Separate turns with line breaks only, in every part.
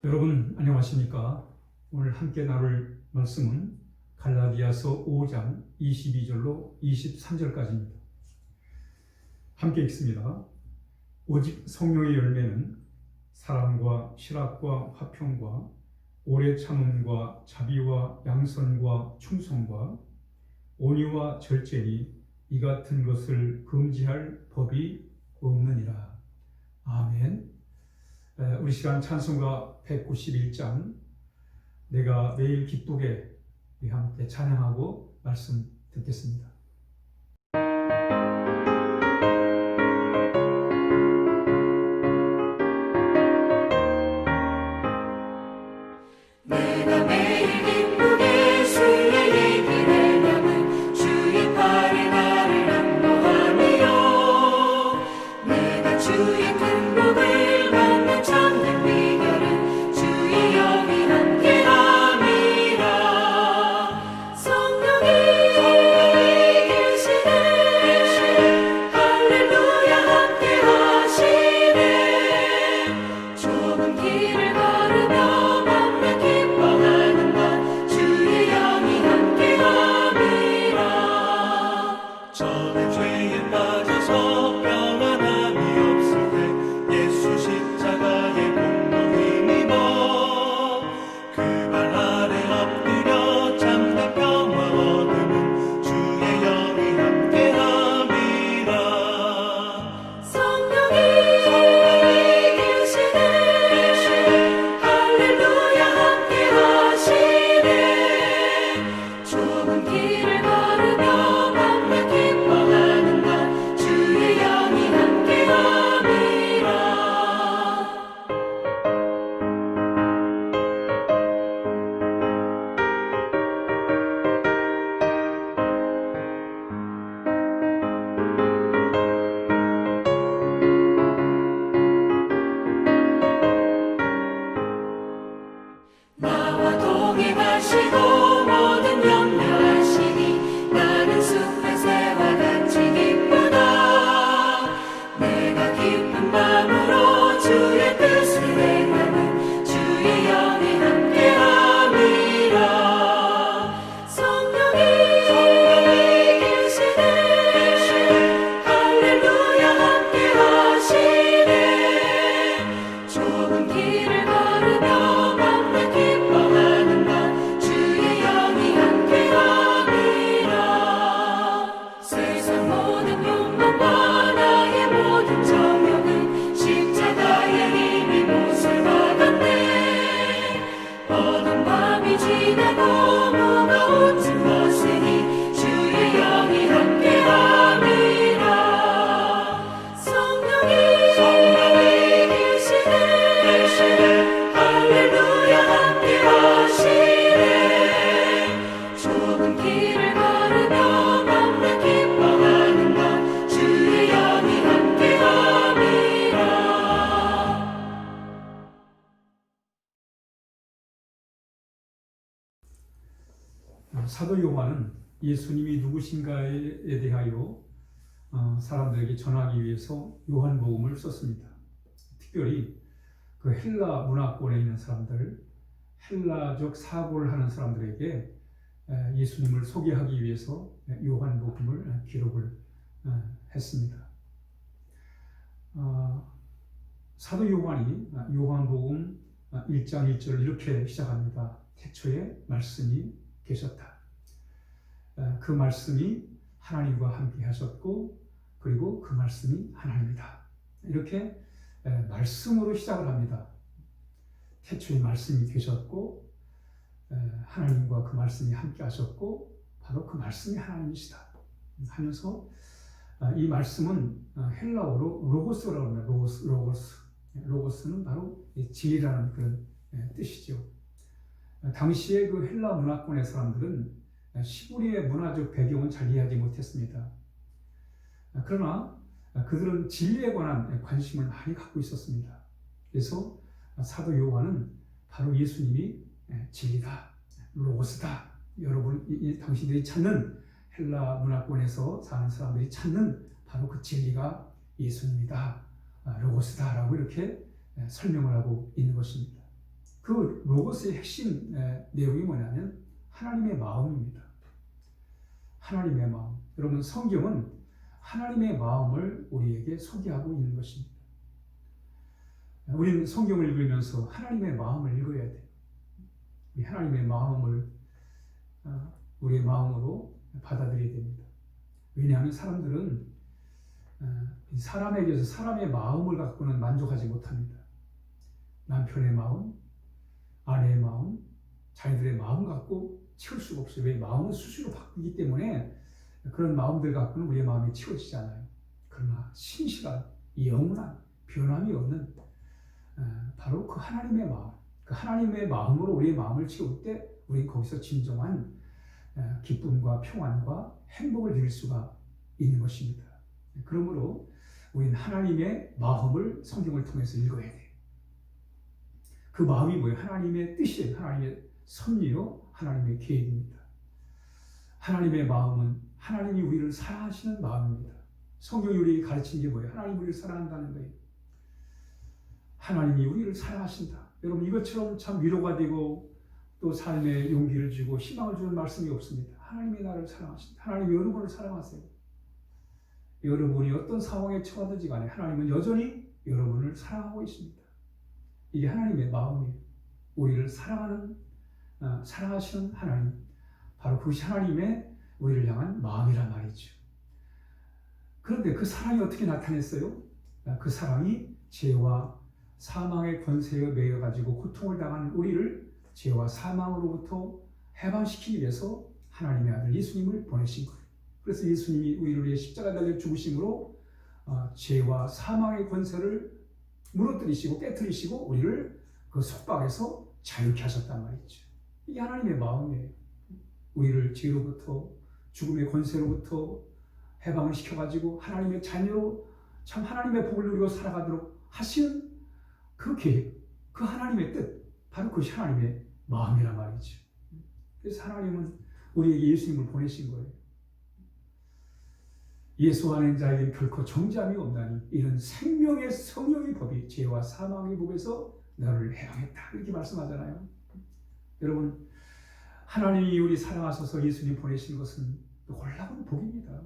여러분 안녕하십니까? 오늘 함께 나눌 말씀은 갈라디아서 5장 22절로 23절까지입니다. 함께 읽습니다. 오직 성령의 열매는 사랑과 실학과 화평과 오래 참음과 자비와 양선과 충성과 온유와 절제니 이 같은 것을 금지할 법이 없느니라. 아멘. 우리 시간 찬송가 191장 내가 매일 기쁘게 우리 함께 찬양하고 말씀 듣겠습니다.
내가 매일 기쁘게 주의 얘기를 하면 주의 팔에 나를 안보하며 내가 주의 큰 복을 받는 참된 비결은 주의 영이 함께함이라. 성령이 계시네 할렐루야 함께하시네. 좁은 길을 걸으며
저는 죄에 빠져서 평안함이 없을 때 예수 십자가의 공로 힘입어 그 발 아래 엎드려 참된 평화 얻으면 주의 영이 함께함이라.
성령이 계시네 할렐루야 함께하시네. 좁은 길을 걸으며 나와 동행하시고 모든 염려하시니 나는 숲의 새와 같이 기쁘다. 내가 기쁜 마음으로 주의 뜻을 행하는 주의 영이 함께함이라. 성령이 계시네 할렐루야 함께하시네. 좁은 길을 걸으며
사도 요한은 예수님이 누구신가에 대하여 사람들에게 전하기 위해서 요한복음을 썼습니다. 특별히 그 헬라 문화권에 있는 사람들, 헬라적 사고를 하는 사람들에게 예수님을 소개하기 위해서 요한복음을 기록을 했습니다. 사도 요한이 요한복음 1장 1절을 이렇게 시작합니다. 태초에 말씀이 계셨다. 그 말씀이 하나님과 함께 하셨고 그리고 그 말씀이 하나님이다. 이렇게 말씀으로 시작을 합니다. 태초에 말씀이 계셨고 하나님과 그 말씀이 함께 하셨고 바로 그 말씀이 하나님이시다 하면서 이 말씀은 헬라어로 로고스라고 합니다. 로고스는 바로 진리라는 그런 뜻이죠. 당시에 그 헬라 문화권의 사람들은 시부리의 문화적 배경은 잘 이해하지 못했습니다. 그러나 그들은 진리에 관한 관심을 많이 갖고 있었습니다. 그래서 사도 요한은 바로 예수님이 진리다, 로고스다, 당신들이 찾는 헬라 문화권에서 사는 사람들이 찾는 바로 그 진리가 예수님이다, 로고스다라고 이렇게 설명을 하고 있는 것입니다. 그 로고스의 핵심 내용이 뭐냐면 하나님의 마음입니다. 하나님의 마음. 여러분, 성경은 하나님의 마음을 우리에게 소개하고 있는 것입니다. 우리는 성경을 읽으면서 하나님의 마음을 읽어야 돼요. 하나님의 마음을 우리의 마음으로 받아들여야 됩니다. 왜냐하면 사람들은 사람에게서 사람의 마음을 갖고는 만족하지 못합니다. 남편의 마음, 아내의 마음, 자녀들의 마음 갖고 채울 수가 없어요. 왜? 마음은 수시로 바뀌기 때문에 그런 마음들 갖고는 우리의 마음이 채워지지 않아요. 그러나 신실한, 영원한, 변함이 없는 바로 그 하나님의 마음, 그 하나님의 마음으로 우리의 마음을 채울 때 우리는 거기서 진정한 기쁨과 평안과 행복을 누릴 수가 있는 것입니다. 그러므로 우리는 하나님의 마음을 성경을 통해서 읽어야 돼요. 그 마음이 뭐예요? 하나님의 뜻이에요. 하나님의 섭리요, 하나님의 계획입니다. 하나님의 마음은 하나님이 우리를 사랑하시는 마음입니다. 성경이 우리에게 가르친 게 뭐예요? 하나님이 우리를 사랑한다는 거예요. 하나님이 우리를 사랑하신다. 여러분, 이것처럼 참 위로가 되고 또 삶에 용기를 주고 희망을 주는 말씀이 없습니다. 하나님이 나를 사랑하신다. 하나님이 여러분을 사랑하세요. 여러분이 어떤 상황에 처하든지 간에 하나님은 여전히 여러분을 사랑하고 있습니다. 이게 하나님의 마음이에요. 우리를 사랑하시는 하나님, 바로 그것이 하나님의 우리를 향한 마음이란 말이죠. 그런데 그 사랑이 어떻게 나타냈어요? 그 사랑이 죄와 사망의 권세에 매여가지고 고통을 당하는 우리를 죄와 사망으로부터 해방시키기 위해서 하나님의 아들 예수님을 보내신 거예요. 그래서 예수님이 우리를 위해 십자가 달려 죽으심으로 죄와 사망의 권세를 무너뜨리시고 깨뜨리시고 우리를 그 속박에서 자유케 하셨단 말이죠. 이게 하나님의 마음이에요. 우리를 죄로부터 죽음의 권세로부터 해방을 시켜가지고 하나님의 자녀로 참 하나님의 복을 누리고 살아가도록 하신 그 계획, 그 하나님의 뜻, 바로 그것이 하나님의 마음이란 말이죠. 그래서 하나님은 우리에게 예수님을 보내신 거예요. 예수 안에 있는 자에게는 결코 정죄함이 없나니 이는 생명의 성령의 법이 죄와 사망의 법에서 너를 해방했다. 이렇게 말씀하잖아요. 여러분, 하나님이 우리 사랑하셔서 예수님 보내신 것은 놀라운 복입니다.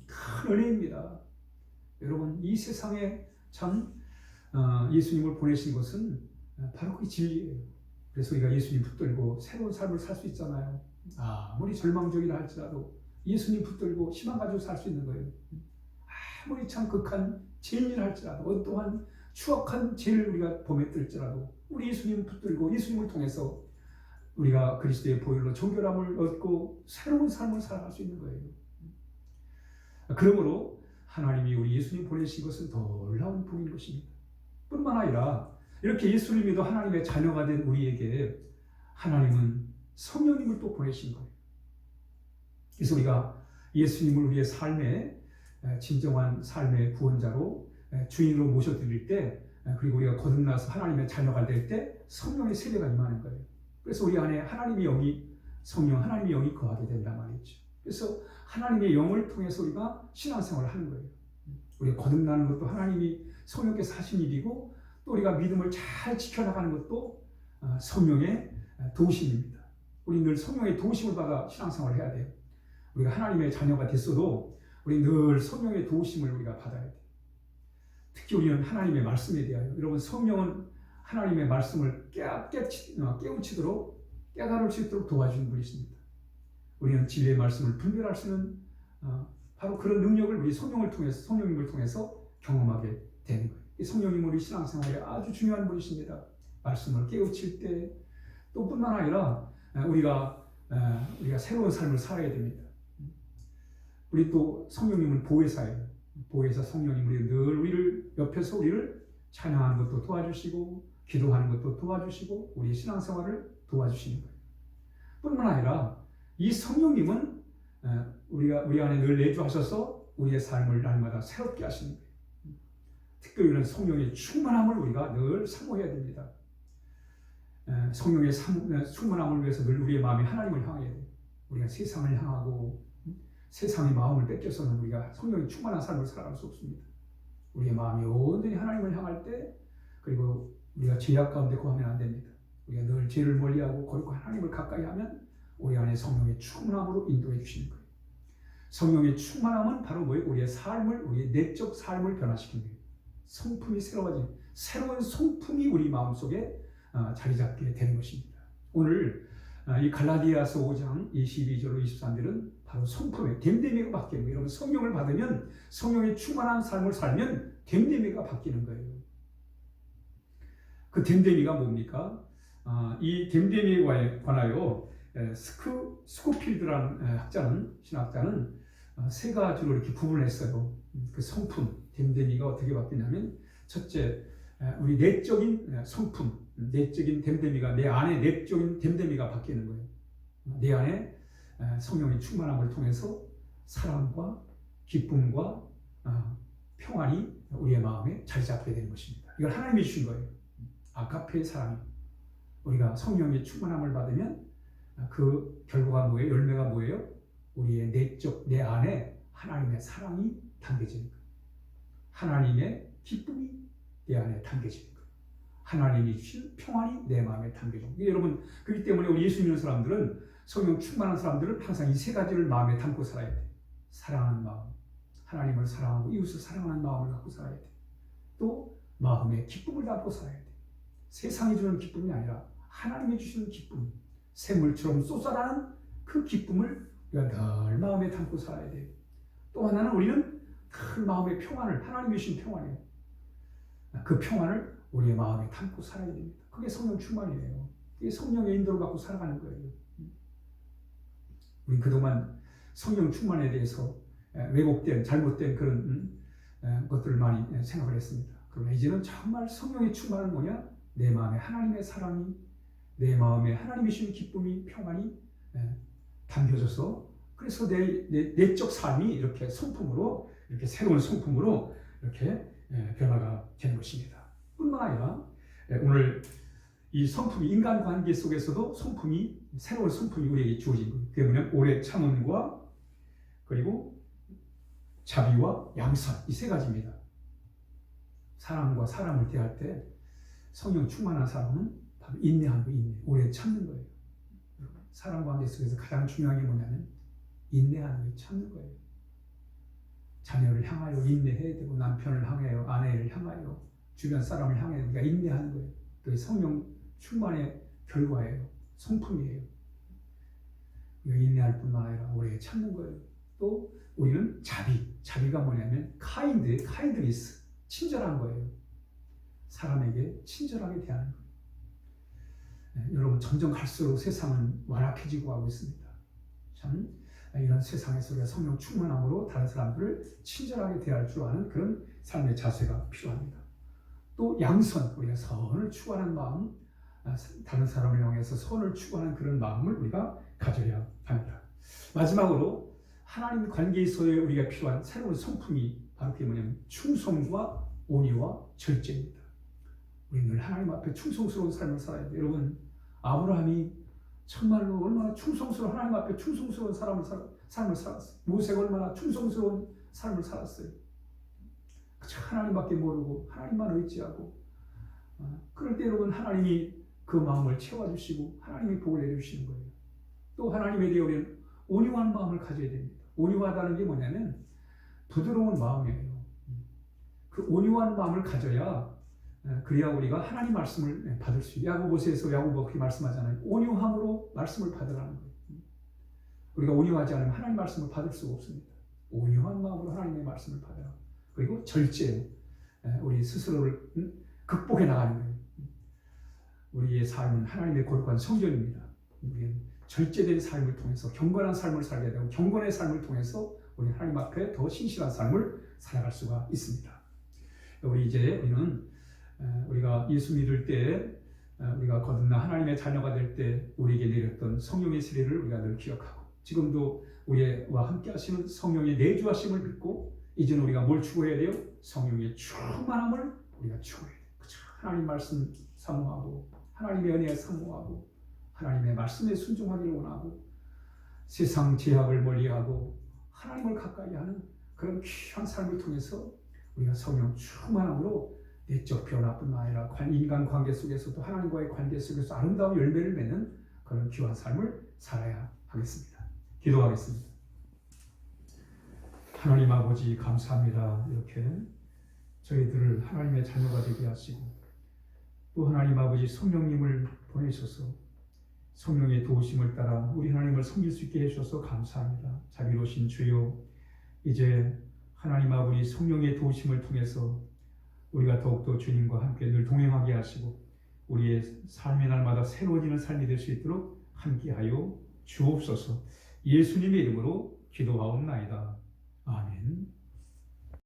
큰 은혜입니다. 여러분, 이 세상에 참 예수님을 보내신 것은 바로 그 진리예요. 그래서 우리가 예수님 붙들고 새로운 삶을 살 수 있잖아요. 아무리 절망적이라 할지라도 예수님 붙들고 희망 가지고 살 수 있는 거예요. 아무리 참 극한 죄인이라 할지라도 어떠한 추악한 죄를 우리가 범에 들지라도 우리 예수님 붙들고 예수님을 통해서 우리가 그리스도의 보혈로 정결함을 얻고 새로운 삶을 살아갈 수 있는 거예요. 그러므로 하나님이 우리 예수님 보내신 것은 놀라운 복인 것입니다. 뿐만 아니라 이렇게 예수를 믿어 하나님의 자녀가 된 우리에게 하나님은 성령님을 또 보내신 거예요. 그래서 우리가 예수님을 우리의 삶의 진정한 삶의 구원자로 주인으로 모셔드릴 때, 그리고 우리가 거듭나서 하나님의 자녀가 될 때 성령의 세례가 임하는 거예요. 그래서 우리 안에 하나님의 영이, 성령 하나님의 영이 거하게 된단 말이죠. 그래서 하나님의 영을 통해서 우리가 신앙생활을 하는 거예요. 우리가 거듭나는 것도 하나님이 성령께서 하신 일이고, 또 우리가 믿음을 잘 지켜나가는 것도 성령의 도우심입니다. 우리 늘 성령의 도우심을 받아 신앙생활을 해야 돼요. 우리가 하나님의 자녀가 됐어도 우리 늘 성령의 도우심을 우리가 받아야 돼요. 특히 우리는 하나님의 말씀에 대하여, 여러분, 성령은 하나님의 말씀을 깨우치도록, 깨달을 수 있도록 도와주는 분이십니다. 우리는 진리의 말씀을 분별할 수 있는 바로 그런 능력을 우리 성령님을 통해서 경험하게 되는 거예요. 이 성령님은 우리 신앙생활에 아주 중요한 분이십니다. 말씀을 깨우칠 때, 또 뿐만 아니라 우리가 새로운 삶을 살아야 됩니다. 우리 또 성령님은 보혜사예요. 보혜사 성령님, 늘 우리를 옆에서 우리를 찬양하는 것도 도와주시고, 기도하는 것도 도와주시고, 우리의 신앙생활을 도와주시는 거예요. 뿐만 아니라 이 성령님은 우리 안에 늘 내주하셔서 우리의 삶을 날마다 새롭게 하시는 거예요. 특별히 우리는 성령의 충만함을 우리가 늘 사모해야 됩니다. 성령의 충만함을 위해서 늘 우리의 마음이 하나님을 향해야 돼요. 우리가 세상을 향하고 세상의 마음을 뺏겨서는 우리가 성령의 충만한 삶을 살아갈 수 없습니다. 우리의 마음이 온전히 하나님을 향할 때, 그리고 우리가 죄악 가운데 거하면 안 됩니다. 오늘 죄를 멀리하고 거룩한 하나님을 가까이 하면 우리 안에 성령의 충만함으로 인도해 주시는 거예요. 성령의 충만함은 바로 뭐예요? 우리의 삶을, 우리의 내적 삶을 변화시키는 거예요. 성품이 새로워지는, 새로운 성품이 우리 마음속에 자리 잡게 되는 것입니다. 오늘 이 갈라디아서 5장 22절로 23절은 바로 성품의 됨됨이가 바뀌는 거예요. 여러분, 성령을 받으면, 성령의 충만한 삶을 살면 됨됨이가 바뀌는 거예요. 그 됨됨이가 뭡니까? 이 됨됨이에 관하여 스코필드라는 신학자는 세 가지로 이렇게 구분했어요. 그 성품, 됨됨이가 어떻게 바뀌냐면, 첫째, 우리 내적인 성품, 내적인 됨됨이가, 내 안에 내적인 됨됨이가 바뀌는 거예요. 내 안에 성령의 충만함을 통해서 사랑과 기쁨과 평안이 우리의 마음에 자리 잡게 되는 것입니다. 이걸 하나님이 주신 거예요. 아가페의 사랑이. 우리가 성령의 충만함을 받으면 그 결과가 뭐예요? 열매가 뭐예요? 우리의 내적, 내 안에 하나님의 사랑이 담겨지는 거예요. 하나님의 기쁨이 내 안에 담겨지는 거예요. 하나님이 주신 평안이 내 마음에 담겨지는 거예요. 여러분, 그렇기 때문에 우리 예수 믿는 사람들은, 성령 충만한 사람들은 항상 이 세 가지를 마음에 담고 살아야 돼요. 사랑하는 마음, 하나님을 사랑하고 이웃을 사랑하는 마음을 갖고 살아야 돼요. 또 마음에 기쁨을 담고 살아야 돼요. 세상이 주는 기쁨이 아니라 하나님이 주시는 기쁨, 샘물처럼 쏟아나는 그 기쁨을 우리가 늘 마음에 담고 살아야 돼요. 또 하나는 우리는 늘 마음의 평안을, 하나님이 주신 평안이에요. 그 평안을 우리의 마음에 담고 살아야 됩니다. 그게 성령 충만이에요. 그게 성령의 인도를 받고 살아가는 거예요. 우리 그동안 성령 충만에 대해서 왜곡된, 잘못된 그런 것들을 많이 생각을 했습니다. 그러나 이제는 정말 성령의 충만은 뭐냐? 내 마음에 하나님의 사랑이, 내 마음에 하나님이 주신 기쁨이, 평안이 담겨져서, 그래서 내적 삶이 이렇게 성품으로, 이렇게 새로운 성품으로 이렇게 변화가 되는 것입니다. 뿐만 아니라 오늘 이 성품이, 인간 관계 속에서도 성품이, 새로운 성품이 우리에게 주어진 거예요. 그게 뭐냐면 오래 참음과 그리고 자비와 양선, 이 세 가지입니다. 사람과 사람을 대할 때 성령 충만한 사람은 바로 인내하는 거예요. 인내, 오래 참는 거예요. 사람 관계 속에서 가장 중요한 게 뭐냐면 인내하는 거예요. 참는 거예요. 자녀를 향하여 인내해야 되고, 남편을 향하여, 아내를 향하여, 주변 사람을 향하여 우리가 인내하는 거예요. 그게 성령 충만의 결과예요. 성품이에요. 우리가 인내할 뿐만 아니라 오래 참는 거예요. 또 우리는 자비가 뭐냐면 카인드니스, 친절한 거예요. 사람에게 친절하게 대하는 거예요. 여러분, 점점 갈수록 세상은 완악해지고 가고 있습니다. 참 이런 세상에서 우리가 성령 충만함으로 다른 사람들을 친절하게 대할 줄 아는 그런 삶의 자세가 필요합니다. 또 양선, 우리가 선을 추구하는 마음, 다른 사람을 향해서 선을 추구하는 그런 마음을 우리가 가져야 합니다. 마지막으로 하나님 관계에서의 우리가 필요한 새로운 성품이 바로 그게 뭐냐면 충성과 온유와 절제입니다. 우리는 늘 하나님 앞에 충성스러운 삶을 살아야 돼요. 여러분, 아브라함이 정말로 얼마나 충성스러운, 하나님 앞에 충성스러운 삶을 살았어요. 모세가 얼마나 충성스러운 삶을 살았어요. 하나님밖에 모르고 하나님만 의지하고, 그럴 때 여러분, 하나님이 그 마음을 채워주시고 하나님이 복을 내려주시는 거예요. 또 하나님에 대해 우리는 온유한 마음을 가져야 됩니다. 온유하다는 게 뭐냐면 부드러운 마음이에요. 그 온유한 마음을 가져야, 그래야 우리가 하나님 말씀을 받을 수 있어요. 야고보서에서 야고보가 그렇게 말씀하잖아요. 온유함으로 말씀을 받으라는 거예요. 우리가 온유하지 않으면 하나님 말씀을 받을 수가 없습니다. 온유한 마음으로 하나님의 말씀을 받으라. 그리고 절제예요. 우리 스스로를 극복해 나가는 거예요. 우리의 삶은 하나님의 거룩한 성전입니다. 우리는 절제된 삶을 통해서 경건한 삶을 살게 되고, 경건의 삶을 통해서 우리 하나님 앞에 더 신실한 삶을 살아갈 수가 있습니다. 우리는 우리가 예수 믿을 때, 우리가 거듭나 하나님의 자녀가 될 때 우리에게 내렸던 성령의 세례를 우리가 늘 기억하고, 지금도 우리와 함께 하시는 성령의 내주하심을 믿고, 이제는 우리가 뭘 추구해야 돼요? 성령의 충만함을 우리가 추구해야 돼요. 그렇죠? 하나님 말씀 사모하고, 하나님의 은혜에 사모하고, 하나님의 말씀에 순종하기를 원하고, 세상 제약을 멀리하고 하나님을 가까이 하는 그런 귀한 삶을 통해서 우리가 성령 충만함으로 내적 변화뿐만 아니라 인간 관계 속에서도 하나님과의 관계 속에서 아름다운 열매를 맺는 그런 귀한 삶을 살아야 하겠습니다. 기도하겠습니다. 하나님 아버지 감사합니다. 이렇게 저희들을 하나님의 자녀가 되게 하시고 또 하나님 아버지 성령님을 보내셔서 성령의 도우심을 따라 우리 하나님을 섬길 수 있게 해주셔서 감사합니다. 자비로우신 주여, 이제 하나님 아버지 성령의 도우심을 통해서 우리가 더욱더 주님과 함께 늘 동행하게 하시고 우리의 삶의 날마다 새로워지는 삶이 될 수 있도록 함께하여 주옵소서. 예수님의 이름으로 기도하옵나이다. 아멘.